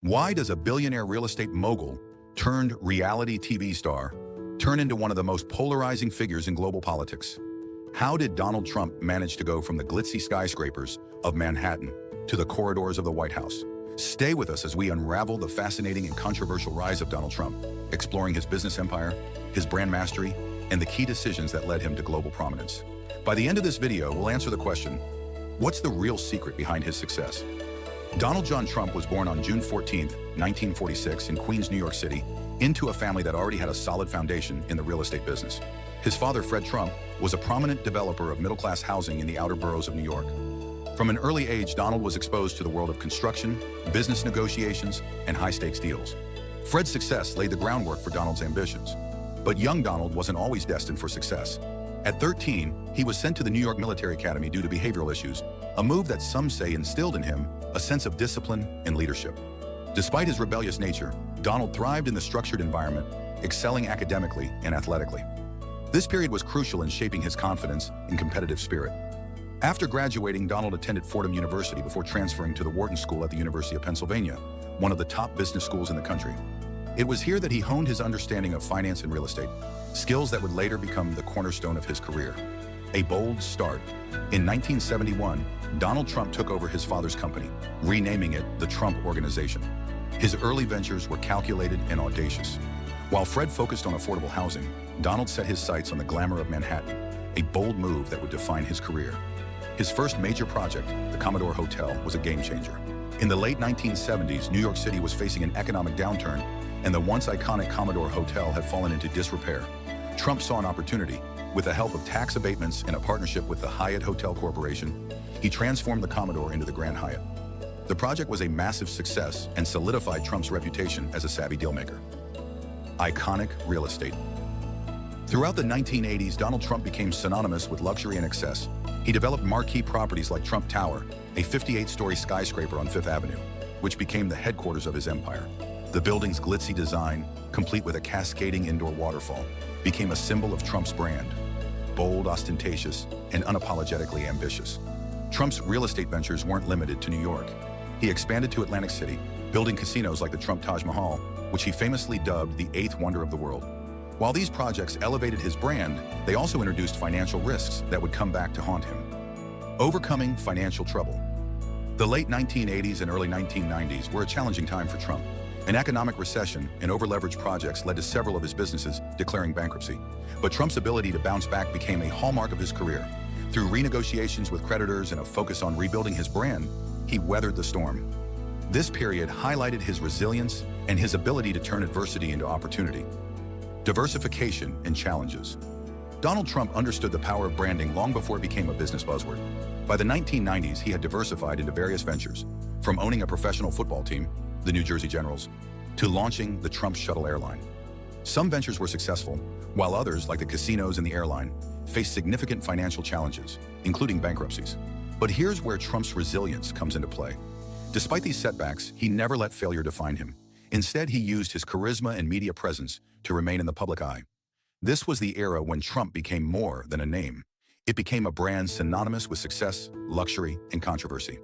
Why does a billionaire real estate mogul turned reality TV star turn into one of the most polarizing figures in global politics? How did Donald Trump manage to go from the glitzy skyscrapers of Manhattan to the corridors of the White House? Stay with us as we unravel the fascinating and controversial rise of Donald Trump, exploring his business empire, his brand mastery, and the key decisions that led him to global prominence. By the end of this video, we'll answer the question, what's the real secret behind his success? Donald John Trump was born on June 14, 1946 in Queens, New York City, into a family that already had a solid foundation in the real estate business. His father, Fred Trump, was a prominent developer of middle-class housing in the outer boroughs of New York. From an early age, Donald was exposed to the world of construction, business negotiations, and high-stakes deals. Fred's success laid the groundwork for Donald's ambitions. But young Donald wasn't always destined for success. At 13, he was sent to the New York Military Academy due to behavioral issues, a move that some say instilled in him a sense of discipline and leadership. Despite his rebellious nature, Donald thrived in the structured environment, excelling academically and athletically. This period was crucial in shaping his confidence and competitive spirit. After graduating, Donald attended Fordham University before transferring to the Wharton School at the University of Pennsylvania, one of the top business schools in the country. It was here that he honed his understanding of finance and real estate, skills that would later become the cornerstone of his career. A bold start. In 1971, Donald Trump took over his father's company, renaming it the Trump Organization. His early ventures were calculated and audacious. While Fred focused on affordable housing, Donald set his sights on the glamour of Manhattan, a bold move that would define his career. His first major project, the Commodore Hotel, was a game-changer. In the late 1970s, New York City was facing an economic downturn, and the once iconic Commodore Hotel had fallen into disrepair. Trump saw an opportunity. With the help of tax abatements and a partnership with the Hyatt Hotel Corporation, he transformed the Commodore into the Grand Hyatt. The project was a massive success and solidified Trump's reputation as a savvy dealmaker. Iconic real estate. Throughout the 1980s, Donald Trump became synonymous with luxury and excess. He developed marquee properties like Trump Tower, a 58-story skyscraper on Fifth Avenue, which became the headquarters of his empire. The building's glitzy design, complete with a cascading indoor waterfall, became a symbol of Trump's brand. Bold, ostentatious, and unapologetically ambitious. Trump's real estate ventures weren't limited to New York. He expanded to Atlantic City, building casinos like the Trump Taj Mahal, which he famously dubbed the eighth wonder of the world. While these projects elevated his brand, they also introduced financial risks that would come back to haunt him. Overcoming financial trouble. The late 1980s and early 1990s were a challenging time for Trump. An economic recession and over-leveraged projects led to several of his businesses declaring bankruptcy. But Trump's ability to bounce back became a hallmark of his career. Through renegotiations with creditors and a focus on rebuilding his brand, he weathered the storm. This period highlighted his resilience and his ability to turn adversity into opportunity. Diversification and challenges. Donald Trump understood the power of branding long before it became a business buzzword. By the 1990s, he had diversified into various ventures, from owning a professional football team, the New Jersey Generals, to launching the Trump Shuttle airline. Some ventures were successful, while others, like the casinos and the airline, faced significant financial challenges, including bankruptcies. But here's where Trump's resilience comes into play. Despite these setbacks, he never let failure define him. Instead, he used his charisma and media presence to remain in the public eye. This was the era when Trump became more than a name. It became a brand synonymous with success, luxury, and controversy.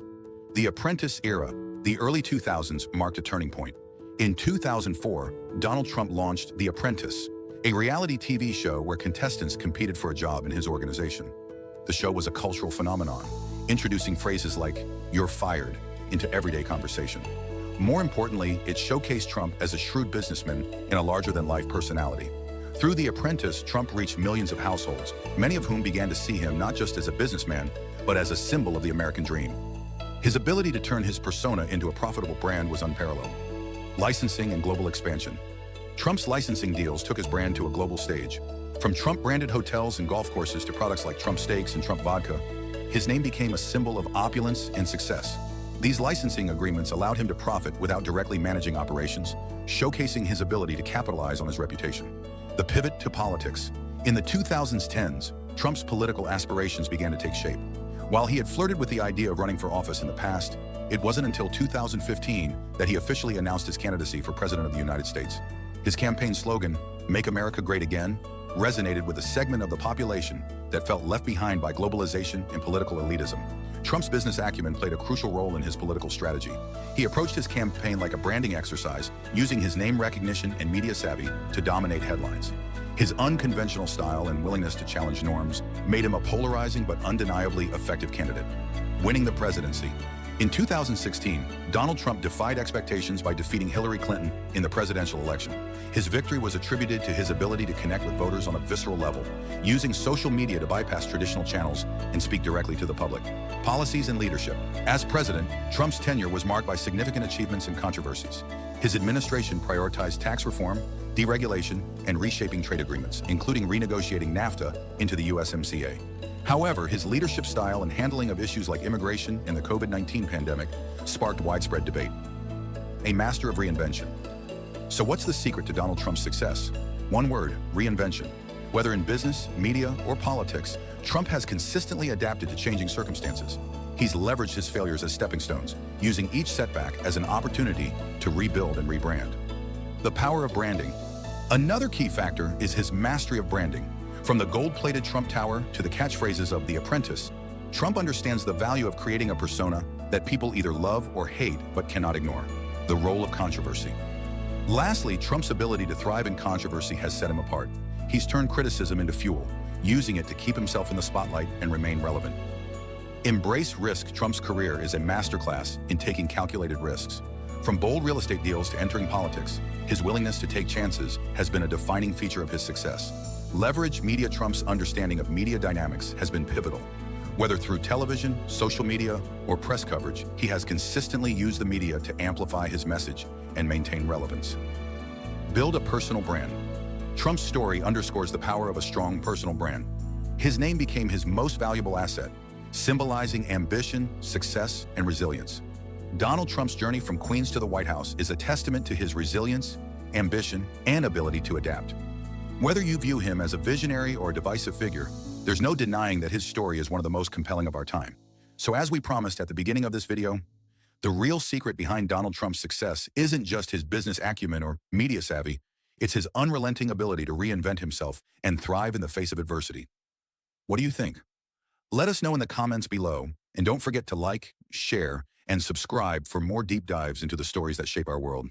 The Apprentice era, the early 2000s, marked a turning point. In 2004, Donald Trump launched The Apprentice, a reality TV show where contestants competed for a job in his organization. The show was a cultural phenomenon, introducing phrases like, "You're fired," into everyday conversation. More importantly, it showcased Trump as a shrewd businessman and a larger-than-life personality. Through The Apprentice, Trump reached millions of households, many of whom began to see him not just as a businessman, but as a symbol of the American dream. His ability to turn his persona into a profitable brand was unparalleled. Licensing and global expansion. Trump's licensing deals took his brand to a global stage. From Trump-branded hotels and golf courses to products like Trump Steaks and Trump Vodka, his name became a symbol of opulence and success. These licensing agreements allowed him to profit without directly managing operations, showcasing his ability to capitalize on his reputation. The pivot to politics. In the 2010s, Trump's political aspirations began to take shape. While he had flirted with the idea of running for office in the past, it wasn't until 2015 that he officially announced his candidacy for President of the United States. His campaign slogan, "Make America Great Again," resonated with a segment of the population that felt left behind by globalization and political elitism. Trump's business acumen played a crucial role in his political strategy. He approached his campaign like a branding exercise, using his name recognition and media savvy to dominate headlines. His unconventional style and willingness to challenge norms made him a polarizing but undeniably effective candidate. Winning the presidency. In 2016, Donald Trump defied expectations by defeating Hillary Clinton in the presidential election. His victory was attributed to his ability to connect with voters on a visceral level, using social media to bypass traditional channels and speak directly to the public. Policies and leadership. As president, Trump's tenure was marked by significant achievements and controversies. His administration prioritized tax reform, deregulation, and reshaping trade agreements, including renegotiating NAFTA into the USMCA. However, his leadership style and handling of issues like immigration and the COVID-19 pandemic sparked widespread debate. A master of reinvention. So what's the secret to Donald Trump's success? One word: reinvention. Whether in business, media, or politics, Trump has consistently adapted to changing circumstances. He's leveraged his failures as stepping stones, using each setback as an opportunity to rebuild and rebrand. The power of branding. Another key factor is his mastery of branding. From the gold-plated Trump Tower to the catchphrases of the Apprentice, Trump understands the value of creating a persona that people either love or hate but cannot ignore. The role of controversy. Lastly, Trump's ability to thrive in controversy has set him apart. He's turned criticism into fuel, using it to keep himself in the spotlight and remain relevant. Embrace risk. Trump's career is a masterclass in taking calculated risks. From bold real estate deals to entering politics, his willingness to take chances has been a defining feature of his success. Leverage media. Trump's understanding of media dynamics has been pivotal. Whether through television, social media, or press coverage, he has consistently used the media to amplify his message and maintain relevance. Build a personal brand. Trump's story underscores the power of a strong personal brand. His name became his most valuable asset, symbolizing ambition, success, and resilience. Donald Trump's journey from Queens to the White House is a testament to his resilience, ambition, and ability to adapt. Whether you view him as a visionary or a divisive figure, there's no denying that his story is one of the most compelling of our time. So as we promised at the beginning of this video, the real secret behind Donald Trump's success isn't just his business acumen or media savvy, it's his unrelenting ability to reinvent himself and thrive in the face of adversity. What do you think? Let us know in the comments below, and don't forget to like, share, and subscribe for more deep dives into the stories that shape our world.